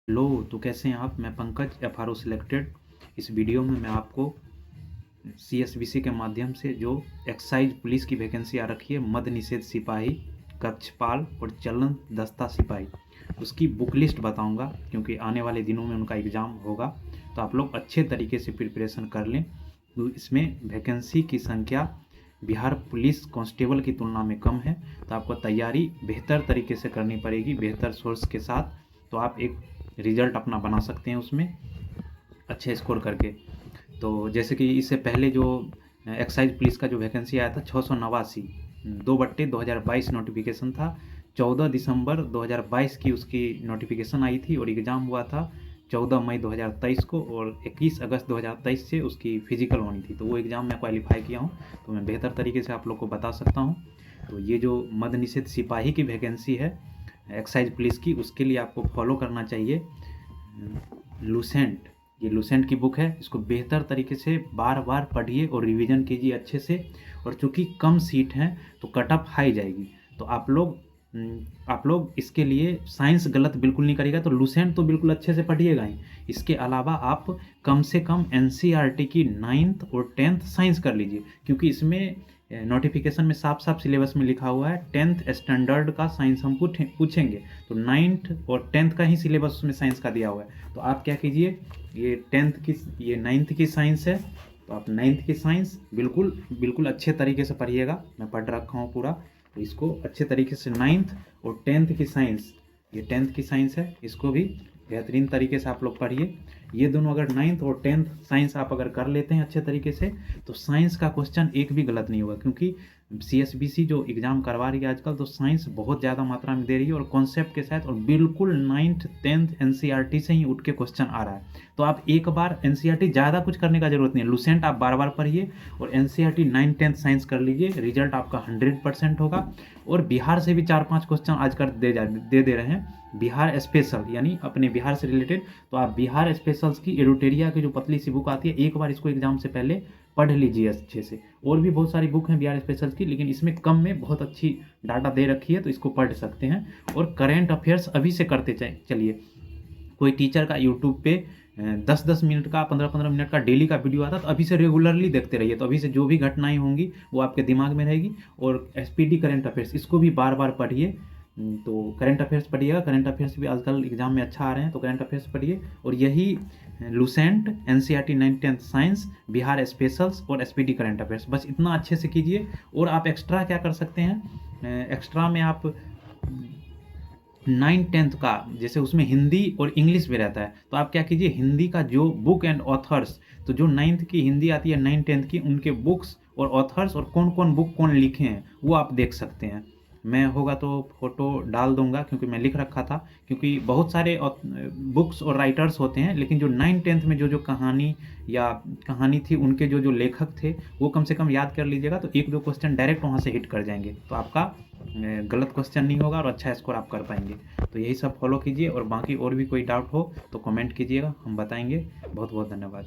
Hello, तो कैसे हैं आप? मैं पंकज एफआरओ सिलेक्टेड। इस वीडियो में मैं आपको सीएसबीसी के माध्यम से जो एक्साइज पुलिस की वैकेंसी आ रखी है, मद्य निषेध सिपाही, कक्षपाल और चलन दस्ता सिपाही, उसकी बुक लिस्ट बताऊंगा क्योंकि आने वाले दिनों में उनका एग्ज़ाम होगा। तो आप लोग अच्छे तरीके से प्रिपरेशन कर लें। तो इसमें वैकेंसी की संख्या बिहार पुलिस कांस्टेबल की तुलना में कम है, तो आपको तैयारी बेहतर तरीके से करनी पड़ेगी, बेहतर सोर्स के साथ। तो आप एक रिजल्ट अपना बना सकते हैं उसमें अच्छे स्कोर करके। तो जैसे कि इससे पहले जो एक्साइज पुलिस का जो वैकेंसी आया था 689, 2/2022 नोटिफिकेशन था। 14 दिसंबर 2022 की उसकी नोटिफिकेशन आई थी और एग्ज़ाम हुआ था 14 मई 2023 को, और 21 अगस्त 2023 से उसकी फिजिकल होनी थी। तो वो एग्ज़ाम मैं क्वालिफाई किया हूँ, तो मैं बेहतर तरीके से आप लोग को बता सकता हूँ। तो ये जो मद्य निषेध सिपाही की वैकेंसी है एक्साइज पुलिस की, उसके लिए आपको फॉलो करना चाहिए लूसेंट। ये लूसेंट की बुक है, इसको बेहतर तरीके से बार बार पढ़िए और रिवीजन कीजिए अच्छे से। और चूँकि कम सीट हैं तो कट ऑफ हाई जाएगी, तो आप लोग इसके लिए साइंस गलत बिल्कुल नहीं करिएगा। तो लूसेंट तो बिल्कुल अच्छे से पढ़िएगा ही। इसके अलावा आप कम से कम एनसीईआरटी की 9th और 10th साइंस कर लीजिए, क्योंकि इसमें नोटिफिकेशन में साफ साफ सिलेबस में लिखा हुआ है 10th स्टैंडर्ड का साइंस हम पूछेंगे। तो 9th और 10th का ही सिलेबस उसमें साइंस का दिया हुआ है। तो आप क्या कीजिए, ये 9th की साइंस है, तो आप 9th की साइंस बिल्कुल बिल्कुल अच्छे तरीके से पढ़िएगा। मैं पढ़ रखा हूँ पूरा, तो इसको अच्छे तरीके से 9th और 10th की साइंस, ये 10th की साइंस है, इसको भी बेहतरीन तरीके से आप लोग पढ़िए। ये दोनों अगर 9th और 10th साइंस आप अगर कर लेते हैं अच्छे तरीके से, तो साइंस का क्वेश्चन एक भी गलत नहीं होगा। क्योंकि सीएसबीसी जो एग्ज़ाम करवा रही है आजकल, तो साइंस बहुत ज़्यादा मात्रा में दे रही है और कॉन्सेप्ट के साथ, और बिल्कुल 9th 10th एनसीईआरटी से ही उठ के क्वेश्चन आ रहा है। तो आप एक बार एनसीईआरटी ज़्यादा कुछ करने का जरूरत नहीं है, लूसेंट आप बार बार पढ़िए और एनसीईआरटी 9th 10th साइंस कर लीजिए, रिजल्ट आपका 100% होगा। और बिहार से भी 4-5 क्वेश्चन आजकल दे रहे हैं, बिहार स्पेशल, यानी अपने बिहार से रिलेटेड। तो आप बिहार स्पेशल्स की एडुटेरिया की जो पतली सी बुक आती है, एक बार इसको एग्जाम से पहले पढ़ लीजिए अच्छे से। और भी बहुत सारी बुक हैं बिहार स्पेशल्स की, लेकिन इसमें कम में बहुत अच्छी डाटा दे रखी है, तो इसको पढ़ सकते हैं। और करेंट अफेयर्स अभी से करते चलिए। कोई टीचर का यूट्यूब पे 10-10 मिनट का, 15-15 मिनट का डेली का वीडियो आता है, तो अभी से रेगुलरली देखते रहिए। तो अभी से जो भी घटनाएं होंगी वो आपके दिमाग में रहेगी। और एसपीडी करेंट अफेयर्स, इसको भी बार बार पढ़िए। तो करंट अफेयर्स पढ़िएगा, करंट अफेयर्स भी आजकल एग्जाम में अच्छा आ रहे हैं, तो करंट अफेयर्स पढ़िए। और यही Lucent, NCERT 9th 10th science, Bihar specials और एसपीडी करंट अफेयर्स, बस इतना अच्छे से कीजिए। और आप एक्स्ट्रा क्या कर सकते हैं, एक्स्ट्रा में आप 9th 10th का, जैसे उसमें हिंदी और इंग्लिश भी रहता है, तो आप क्या कीजिए, हिंदी का जो बुक एंड ऑथर्स, तो जो 9th की हिंदी आती है 9th 10th की, उनके बुक्स और ऑथर्स और कौन कौन बुक कौन लिखे हैं वो आप देख सकते हैं। मैं होगा तो फोटो डाल दूंगा, क्योंकि मैं लिख रखा था। क्योंकि बहुत सारे बुक्स और राइटर्स होते हैं, लेकिन जो 9th 10th में जो जो कहानी थी, उनके जो जो लेखक थे, वो कम से कम याद कर लीजिएगा, तो 1-2 क्वेश्चन डायरेक्ट वहाँ से हिट कर जाएंगे, तो आपका गलत क्वेश्चन नहीं होगा और अच्छा स्कोर आप कर पाएंगे। तो यही सब फॉलो कीजिए, और बाकी और भी कोई डाउट हो तो कमेंट कीजिएगा, हम बताएंगे। बहुत बहुत धन्यवाद।